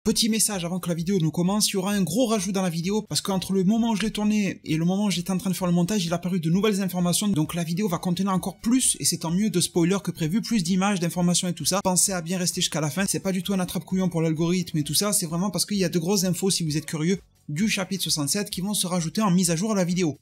Petit message avant que la vidéo ne commence, il y aura un gros rajout dans la vidéo parce qu'entre le moment où je l'ai tourné et le moment où j'étais en train de faire le montage, il a apparu de nouvelles informations, donc la vidéo va contenir encore plus, et c'est tant mieux, de spoilers que prévu, plus d'images, d'informations et tout ça. Pensez à bien rester jusqu'à la fin, c'est pas du tout un attrape-couillon pour l'algorithme et tout ça, c'est vraiment parce qu'il y a de grosses infos, si vous êtes curieux, du chapitre 67 qui vont se rajouter en mise à jour à la vidéo.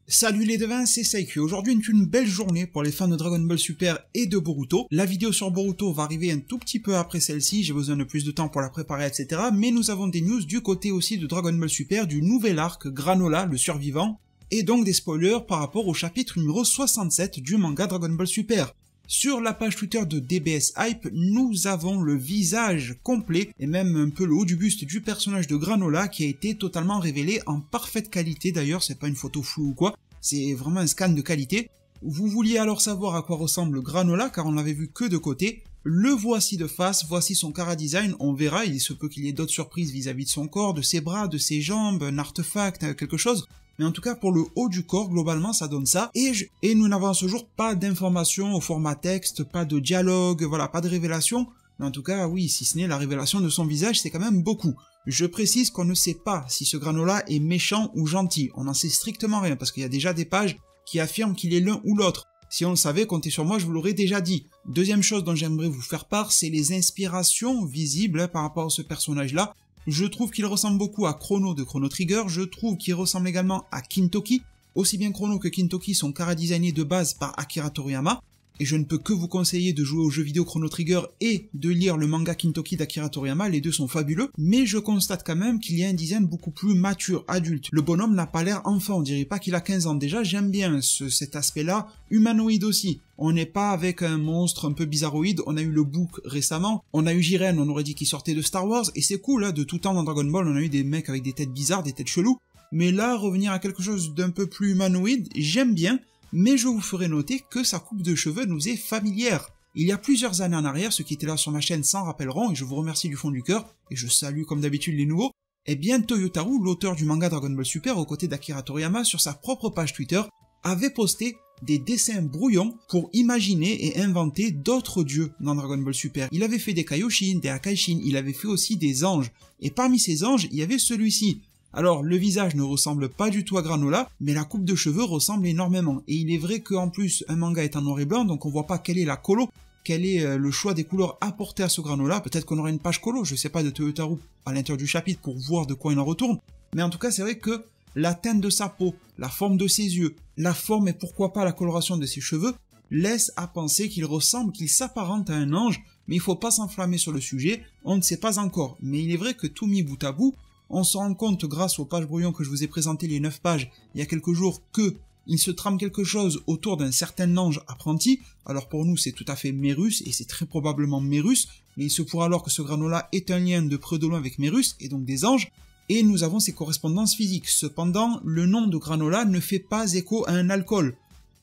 Salut les devins, c'est Saikyu. Aujourd'hui est une belle journée pour les fans de Dragon Ball Super et de Boruto. La vidéo sur Boruto va arriver un tout petit peu après celle-ci, j'ai besoin de plus de temps pour la préparer, etc. Mais nous avons des news du côté aussi de Dragon Ball Super, du nouvel arc Granola, le survivant, et donc des spoilers par rapport au chapitre numéro 67 du manga Dragon Ball Super. Sur la page Twitter de DBS Hype, nous avons le visage complet et même un peu le haut du buste du personnage de Granola qui a été totalement révélé en parfaite qualité. D'ailleurs, c'est pas une photo floue ou quoi, c'est vraiment un scan de qualité. Vous vouliez alors savoir à quoi ressemble Granola car on l'avait vu que de côté. Le voici de face, voici son chara design, on verra, il se peut qu'il y ait d'autres surprises vis-à-vis de son corps, de ses bras, de ses jambes, un artefact, quelque chose. Mais en tout cas, pour le haut du corps, globalement, ça donne ça. Et nous n'avons à ce jour pas d'informations au format texte, pas de dialogue, voilà, pas de révélation. Mais en tout cas, oui, si ce n'est la révélation de son visage, c'est quand même beaucoup. Je précise qu'on ne sait pas si ce Granola est méchant ou gentil. On n'en sait strictement rien, parce qu'il y a déjà des pages qui affirment qu'il est l'un ou l'autre. Si on le savait, comptez sur moi, je vous l'aurais déjà dit. Deuxième chose dont j'aimerais vous faire part, c'est les inspirations visibles par rapport à ce personnage-là. Je trouve qu'il ressemble beaucoup à Chrono de Chrono Trigger, je trouve qu'il ressemble également à Kintoki. Aussi bien Chrono que Kintoki sont chara-designés de base par Akira Toriyama, et je ne peux que vous conseiller de jouer au jeu vidéo Chrono Trigger et de lire le manga Kintoki d'Akira Toriyama, les deux sont fabuleux, mais je constate quand même qu'il y a un design beaucoup plus mature, adulte. Le bonhomme n'a pas l'air enfant, on dirait pas qu'il a 15 ans. Déjà, j'aime bien cet aspect-là, humanoïde aussi. On n'est pas avec un monstre un peu bizarroïde, on a eu le Book récemment, on a eu Jiren, on aurait dit qu'il sortait de Star Wars, et c'est cool, hein, de tout temps dans Dragon Ball, on a eu des mecs avec des têtes bizarres, des têtes cheloues, mais là, revenir à quelque chose d'un peu plus humanoïde, j'aime bien, mais je vous ferai noter que sa coupe de cheveux nous est familière. Il y a plusieurs années en arrière, ceux qui étaient là sur ma chaîne s'en rappelleront, et je vous remercie du fond du cœur, et je salue comme d'habitude les nouveaux, eh bien Toyotaru, l'auteur du manga Dragon Ball Super, aux côtés d'Akira Toriyama, sur sa propre page Twitter, avait posté des dessins brouillons pour imaginer et inventer d'autres dieux dans Dragon Ball Super. Il avait fait des Kaioshin, des Akaishin, il avait fait aussi des anges, et parmi ces anges, il y avait celui-ci. Alors, le visage ne ressemble pas du tout à Granola, mais la coupe de cheveux ressemble énormément. Et il est vrai qu'en plus, un manga est en noir et blanc, donc on voit pas quelle est la colo, quel est le choix des couleurs apportées à ce Granola. Peut-être qu'on aurait une page colo, je sais pas, de Toyotaru à l'intérieur du chapitre pour voir de quoi il en retourne. Mais en tout cas, c'est vrai que la teinte de sa peau, la forme de ses yeux, la forme et pourquoi pas la coloration de ses cheveux, laisse à penser qu'il ressemble, qu'il s'apparente à un ange, mais il faut pas s'enflammer sur le sujet, on ne sait pas encore. Mais il est vrai que tout mis bout à bout, on se rend compte grâce aux pages brouillons que je vous ai présentées, les 9 pages, il y a quelques jours, que il se trame quelque chose autour d'un certain ange apprenti. Alors pour nous c'est tout à fait Mérus, et c'est très probablement Mérus, mais il se pourra alors que ce Granola est un lien de près ou de loin avec Mérus, et donc des anges, et nous avons ses correspondances physiques. Cependant, le nom de Granola ne fait pas écho à un alcool.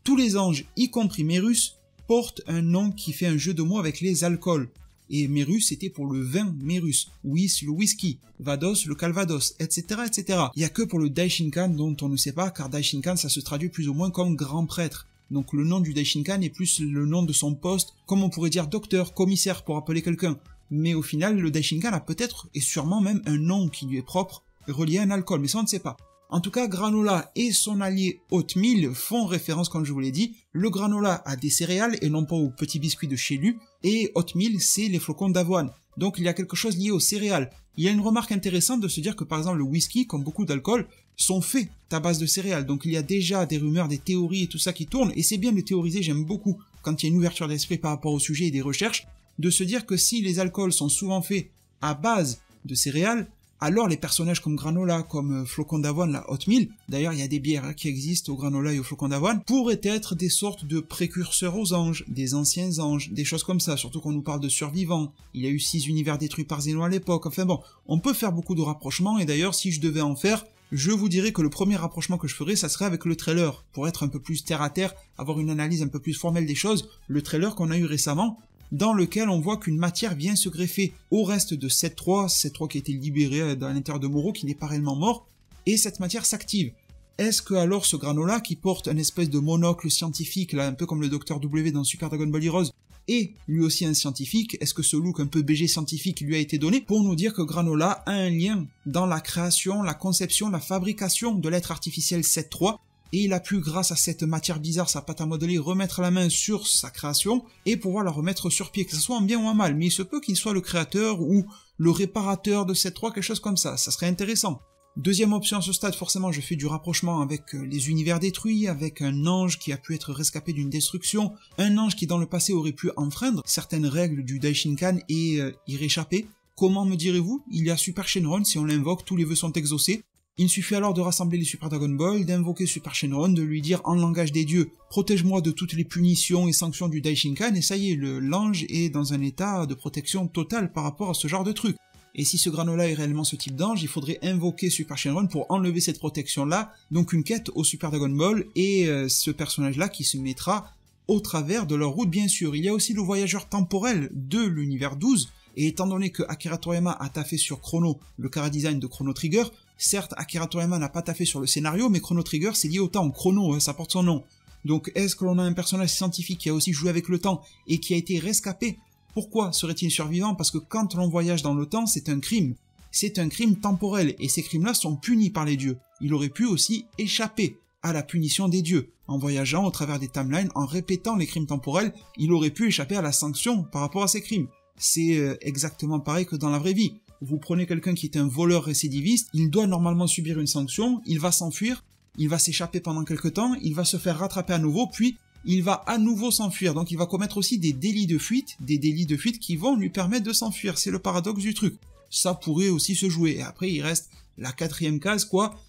Tous les anges, y compris Mérus, portent un nom qui fait un jeu de mots avec les alcools. Et Mérus, c'était pour le vin Mérus, Whis le whisky, Vados le calvados, etc., etc. Il n'y a que pour le Daishinkan dont on ne sait pas, car Daishinkan ça se traduit plus ou moins comme grand prêtre. Donc le nom du Daishinkan est plus le nom de son poste, comme on pourrait dire docteur, commissaire pour appeler quelqu'un. Mais au final, le Daishinkan a peut-être et sûrement même un nom qui lui est propre, relié à un alcool, mais ça on ne sait pas. En tout cas, Granola et son allié Oatmeal font référence, comme je vous l'ai dit. Le Granola a des céréales et non pas aux petits biscuits de chez lui, et Oatmeal, c'est les flocons d'avoine. Donc il y a quelque chose lié aux céréales. Il y a une remarque intéressante de se dire que par exemple le whisky, comme beaucoup d'alcools, sont faits à base de céréales. Donc il y a déjà des rumeurs, des théories et tout ça qui tournent, et c'est bien de théoriser, j'aime beaucoup, quand il y a une ouverture d'esprit par rapport au sujet et des recherches, de se dire que si les alcools sont souvent faits à base de céréales, alors les personnages comme Granola, comme Flocon d'avoine, la Oatmeal, d'ailleurs il y a des bières qui existent au Granola et au Flocon d'avoine, pourraient être des sortes de précurseurs aux anges, des anciens anges, des choses comme ça, surtout qu'on nous parle de survivants. Il y a eu 6 univers détruits par Zénon à l'époque, enfin bon, on peut faire beaucoup de rapprochements, et d'ailleurs si je devais en faire, je vous dirais que le premier rapprochement que je ferais, ça serait avec le trailer, pour être un peu plus terre à terre, avoir une analyse un peu plus formelle des choses, le trailer qu'on a eu récemment, dans lequel on voit qu'une matière vient se greffer au reste de 7-3 qui a été libéré dans l'intérieur de Moro, qui n'est pas réellement mort, et cette matière s'active. Est-ce que alors ce Granola, qui porte une espèce de monocle scientifique, là, un peu comme le Dr W dans Super Dragon Ball Heroes, est lui aussi un scientifique. Est-ce que ce look un peu BG scientifique lui a été donné pour nous dire que Granola a un lien dans la création, la conception, la fabrication de l'être artificiel 7.3 et il a pu, grâce à cette matière bizarre, sa pâte à modeler, remettre la main sur sa création et pouvoir la remettre sur pied, que ce soit en bien ou en mal, mais il se peut qu'il soit le créateur ou le réparateur de 7.3, quelque chose comme ça serait intéressant. Deuxième option à ce stade, forcément, je fais du rapprochement avec les univers détruits, avec un ange qui a pu être rescapé d'une destruction, un ange qui dans le passé aurait pu enfreindre certaines règles du Daishinkan et y réchapper. Comment me direz-vous? Il y a Super Shenron, si on l'invoque, tous les vœux sont exaucés. Il suffit alors de rassembler les Super Dragon Ball, d'invoquer Super Shenron, de lui dire en langage des dieux « Protège-moi de toutes les punitions et sanctions du Daishinkan » et ça y est, l'ange est dans un état de protection totale par rapport à ce genre de truc. Et si ce Granola est réellement ce type d'ange, il faudrait invoquer Super Shenron pour enlever cette protection-là, donc une quête au Super Dragon Ball, et ce personnage-là qui se mettra au travers de leur route bien sûr. Il y a aussi le voyageur temporel de l'univers 12, et étant donné que Akira Toriyama a taffé sur Chrono, le chara-design de Chrono Trigger, certes Akira Toriyama n'a pas taffé sur le scénario, mais Chrono Trigger c'est lié au temps, Chrono, ça porte son nom. Donc est-ce que l'on a un personnage scientifique qui a aussi joué avec le temps et qui a été rescapé? Pourquoi serait-il survivant? Parce que quand l'on voyage dans le temps, c'est un crime. C'est un crime temporel, et ces crimes-là sont punis par les dieux. Il aurait pu aussi échapper à la punition des dieux. En voyageant au travers des timelines, en répétant les crimes temporels, il aurait pu échapper à la sanction par rapport à ces crimes. C'est exactement pareil que dans la vraie vie. Vous prenez quelqu'un qui est un voleur récidiviste, il doit normalement subir une sanction, il va s'enfuir, il va s'échapper pendant quelque temps, il va se faire rattraper à nouveau, puis il va à nouveau s'enfuir, donc il va commettre aussi des délits de fuite qui vont lui permettre de s'enfuir, c'est le paradoxe du truc. Ça pourrait aussi se jouer, et après il reste la quatrième case quoi,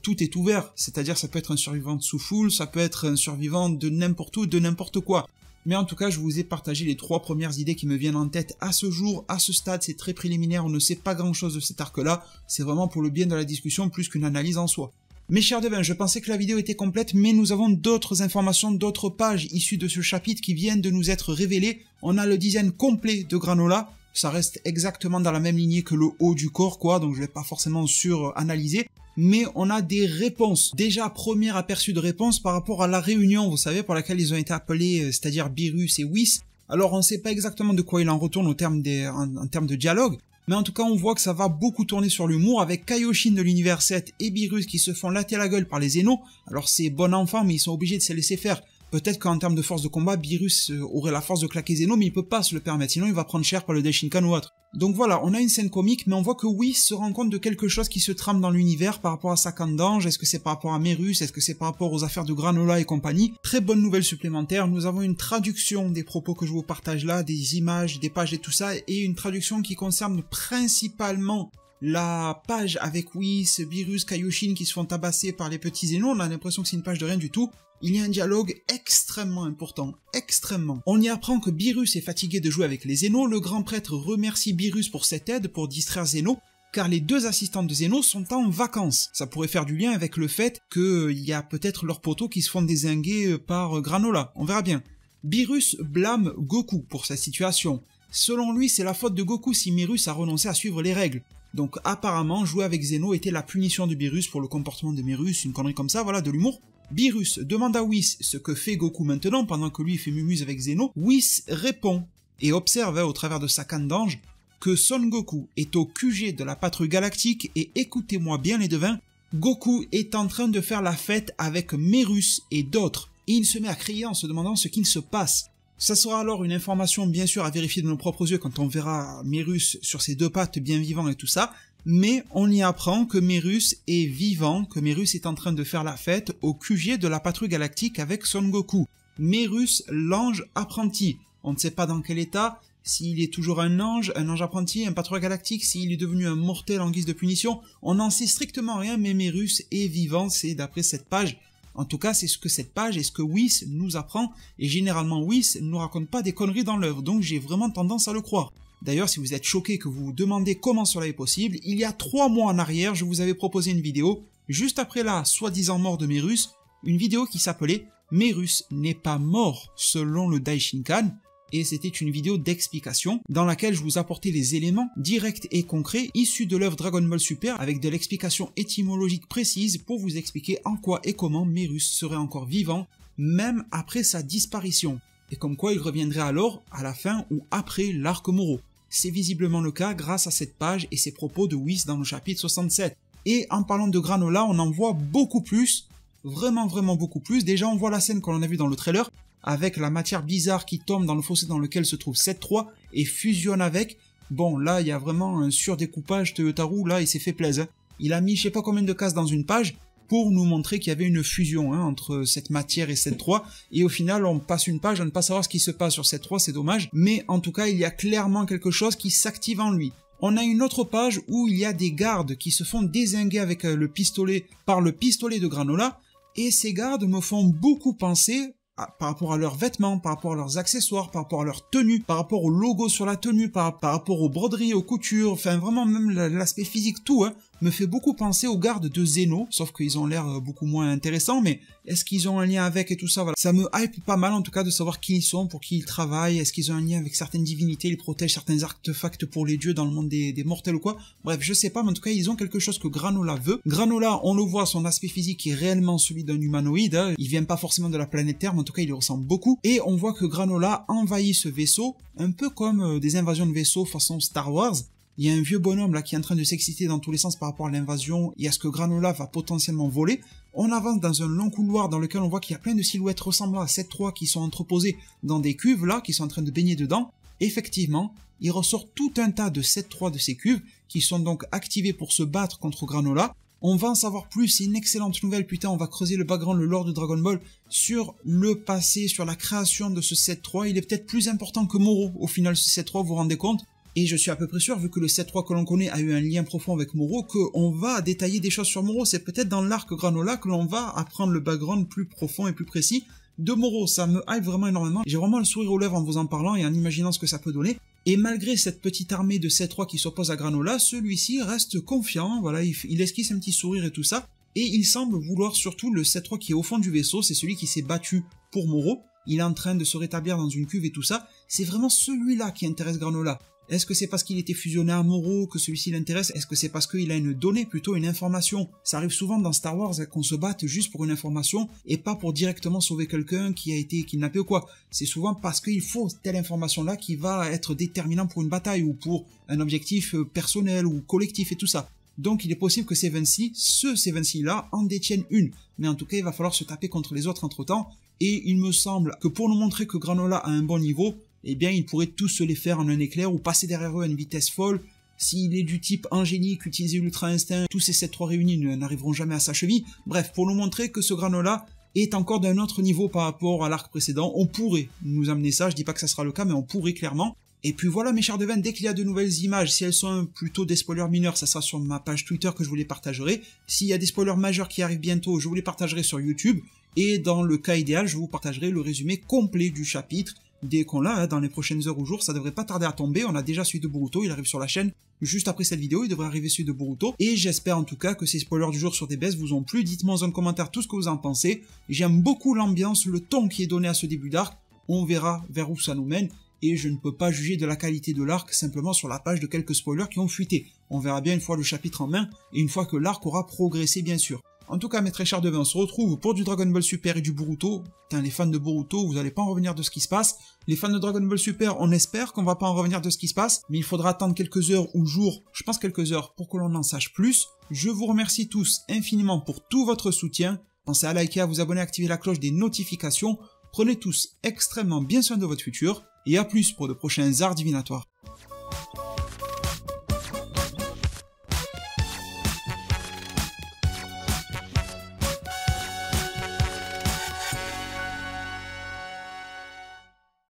tout est ouvert, c'est-à-dire ça peut être un survivant de Soulful, ça peut être un survivant de n'importe où, de n'importe quoi. Mais en tout cas, je vous ai partagé les 3 premières idées qui me viennent en tête à ce jour, à ce stade, c'est très préliminaire, on ne sait pas grand chose de cet arc-là, c'est vraiment pour le bien de la discussion plus qu'une analyse en soi. Mes chers devins, je pensais que la vidéo était complète, mais nous avons d'autres informations, d'autres pages issues de ce chapitre qui viennent de nous être révélées. On a le design complet de Granola, ça reste exactement dans la même lignée que le haut du corps, quoi, donc je vais pas forcément sur-analyser. Mais on a des réponses. Déjà, premier aperçu de réponse par rapport à la réunion, vous savez, pour laquelle ils ont été appelés, c'est-à-dire Beerus et Whis. Alors on ne sait pas exactement de quoi il en retourne en termes de dialogue, mais en tout cas on voit que ça va beaucoup tourner sur l'humour avec Kaioshin de l'univers 7 et Beerus qui se font latter la gueule par les Zénos. Alors c'est bon enfant mais ils sont obligés de se laisser faire. Peut-être qu'en termes de force de combat, Beerus aurait la force de claquer Zeno, mais il peut pas se le permettre, sinon il va prendre cher par le Daishinkan ou autre. Donc voilà, on a une scène comique, mais on voit que Whis se rend compte de quelque chose qui se trame dans l'univers par rapport à sa canne d'ange. Est-ce que c'est par rapport à Merus? Est-ce que c'est par rapport aux affaires de Granola et compagnie? Très bonne nouvelle supplémentaire, nous avons une traduction des propos que je vous partage là, des images, des pages et tout ça, et une traduction qui concerne principalement la page avec Whis, Beerus, Kaioshin qui se font tabasser par les petits Zénos. On a l'impression que c'est une page de rien du tout. Il y a un dialogue extrêmement important, extrêmement. On y apprend que Beerus est fatigué de jouer avec les Zénos, le grand prêtre remercie Beerus pour cette aide pour distraire Zeno, car les 2 assistantes de Zeno sont en vacances. Ça pourrait faire du lien avec le fait qu'il y a peut-être leurs poteaux qui se font dézinguer par Granola, on verra bien. Beerus blâme Goku pour cette situation. Selon lui, c'est la faute de Goku si Merus a renoncé à suivre les règles. Donc apparemment, jouer avec Zeno était la punition de Beerus pour le comportement de Merus, une connerie comme ça, voilà, de l'humour. Beerus demande à Whis ce que fait Goku maintenant pendant que lui fait mumuse avec Zeno. Whis répond et observe au travers de sa canne d'ange que Son Goku est au QG de la patrouille galactique et écoutez-moi bien les devins, Goku est en train de faire la fête avec Merus et d'autres et il se met à crier en se demandant ce qu'il se passe. Ça sera alors une information bien sûr à vérifier de nos propres yeux quand on verra Merus sur ses 2 pattes bien vivant et tout ça, mais on y apprend que Merus est vivant, que Merus est en train de faire la fête au QG de la patrouille galactique avec Son Goku. Merus, l'ange apprenti. On ne sait pas dans quel état, s'il est toujours un ange apprenti, un patrouille galactique, s'il est devenu un mortel en guise de punition, on n'en sait strictement rien, mais Merus est vivant, c'est d'après cette page. En tout cas, c'est ce que cette page et ce que Whis nous apprend, et généralement Whis ne nous raconte pas des conneries dans l'œuvre, donc j'ai vraiment tendance à le croire. D'ailleurs, si vous êtes choqué que vous vous demandez comment cela est possible, il y a 3 mois en arrière, je vous avais proposé une vidéo, juste après la soi-disant mort de Merus, une vidéo qui s'appelait « Merus n'est pas mort selon le Daishinkan », et c'était une vidéo d'explication dans laquelle je vous apportais les éléments directs et concrets issus de l'œuvre Dragon Ball Super avec de l'explication étymologique précise pour vous expliquer en quoi et comment Merus serait encore vivant, même après sa disparition. et comme quoi il reviendrait alors à la fin ou après l'arc Moro. C'est visiblement le cas grâce à cette page et ses propos de Whis dans le chapitre 67. Et en parlant de Granola, on en voit beaucoup plus, vraiment beaucoup plus. Déjà on voit la scène qu'on a vue dans le trailer, avec la matière bizarre qui tombe dans le fossé dans lequel se trouve 7-3 et fusionne avec. Bon là il y a vraiment un surdécoupage, Toyotarou là il s'est fait plaisir. Il a mis je sais pas combien de cases dans une page pour nous montrer qu'il y avait une fusion entre cette matière et 7-3, et au final on passe une page à ne pas savoir ce qui se passe sur 7-3, c'est dommage, mais en tout cas il y a clairement quelque chose qui s'active en lui. On a une autre page où il y a des gardes qui se font dézinguer avec le pistolet par le pistolet de Granola, et ces gardes me font beaucoup penser par rapport à leurs vêtements, par rapport à leurs accessoires, par rapport à leur tenue, par rapport au logo sur la tenue, par rapport aux broderies, aux coutures, enfin vraiment même l'aspect physique, tout, me fait beaucoup penser aux gardes de Zeno, sauf qu'ils ont l'air beaucoup moins intéressants, mais est-ce qu'ils ont un lien avec et tout ça, voilà. Ça me hype pas mal en tout cas de savoir qui ils sont, pour qui ils travaillent, est-ce qu'ils ont un lien avec certaines divinités, ils protègent certains artefacts pour les dieux dans le monde des mortels ou quoi. Bref, je sais pas, mais en tout cas ils ont quelque chose que Granola veut. Granola, on le voit, son aspect physique est réellement celui d'un humanoïde, il vient pas forcément de la planète Terre, mais en tout cas il y ressemble beaucoup, et on voit que Granola envahit ce vaisseau, un peu comme des invasions de vaisseaux façon Star Wars. Il y a un vieux bonhomme là qui est en train de s'exciter dans tous les sens par rapport à l'invasion et à ce que Granola va potentiellement voler. On avance dans un long couloir dans lequel on voit qu'il y a plein de silhouettes ressemblant à 7-3 qui sont entreposées dans des cuves là, qui sont en train de baigner dedans. Effectivement, il ressort tout un tas de 7-3 de ces cuves qui sont donc activées pour se battre contre Granola. On va en savoir plus, c'est une excellente nouvelle, putain, on va creuser le background, le lore de Dragon Ball sur le passé, sur la création de ce 7-3. Il est peut-être plus important que Moro, au final, ce 7-3, vous vous rendez compte? Et je suis à peu près sûr, vu que le 7-3 que l'on connaît a eu un lien profond avec Moro, qu'on va détailler des choses sur Moro. C'est peut-être dans l'arc Granola que l'on va apprendre le background plus profond et plus précis de Moro. Ça me hype vraiment énormément. J'ai vraiment le sourire aux lèvres en vous en parlant et en imaginant ce que ça peut donner. Et malgré cette petite armée de 7-3 qui s'oppose à Granola, celui-ci reste confiant, voilà, il esquisse un petit sourire et tout ça. Et il semble vouloir surtout le 7-3 qui est au fond du vaisseau, c'est celui qui s'est battu pour Moro. Il est en train de se rétablir dans une cuve et tout ça. C'est vraiment celui-là qui intéresse Granola. Est-ce que c'est parce qu'il était fusionné à Moro que celui-ci l'intéresse? Est-ce que c'est parce qu'il a une donnée, plutôt une information? Ça arrive souvent dans Star Wars qu'on se batte juste pour une information et pas pour directement sauver quelqu'un qui a été kidnappé ou quoi. C'est souvent parce qu'il faut telle information-là qui va être déterminant pour une bataille ou pour un objectif personnel ou collectif et tout ça. Donc il est possible que ces 26, ces 26-là en détiennent une. Mais en tout cas, il va falloir se taper contre les autres entre-temps. Et il me semble que pour nous montrer que Granola a un bon niveau, eh bien, il pourrait tous se les faire en un éclair ou passer derrière eux à une vitesse folle. S'il est du type angélique, utiliser l'ultra instinct, tous ces 7-3 réunis n'arriveront jamais à sa cheville. Bref, pour nous montrer que ce Granola est encore d'un autre niveau par rapport à l'arc précédent, on pourrait nous amener ça, je dis pas que ça sera le cas, mais on pourrait clairement. Et puis voilà mes chers devins, dès qu'il y a de nouvelles images, si elles sont plutôt des spoilers mineurs, ça sera sur ma page Twitter que je vous les partagerai. S'il y a des spoilers majeurs qui arrivent bientôt, je vous les partagerai sur YouTube. Et dans le cas idéal, je vous partagerai le résumé complet du chapitre. Dès qu'on l'a, dans les prochaines heures ou jours, ça devrait pas tarder à tomber. On a déjà celui de Boruto, il arrive sur la chaîne juste après cette vidéo, il devrait arriver celui de Boruto. Et j'espère en tout cas que ces spoilers du jour sur DBS vous ont plu. Dites-moi dans un commentaire tout ce que vous en pensez. J'aime beaucoup l'ambiance, le ton qui est donné à ce début d'arc. On verra vers où ça nous mène. Et je ne peux pas juger de la qualité de l'arc simplement sur la page de quelques spoilers qui ont fuité. On verra bien une fois le chapitre en main et une fois que l'arc aura progressé bien sûr. En tout cas mes très chers devins, on se retrouve pour du Dragon Ball Super et du Boruto. Putain, les fans de Boruto, vous allez pas en revenir de ce qui se passe. Les fans de Dragon Ball Super, on espère qu'on va pas en revenir de ce qui se passe, mais il faudra attendre quelques heures ou jours, je pense quelques heures, pour que l'on en sache plus. Je vous remercie tous infiniment pour tout votre soutien. Pensez à liker, à vous abonner, à activer la cloche des notifications. Prenez tous extrêmement bien soin de votre futur, et à plus pour de prochains arts divinatoires.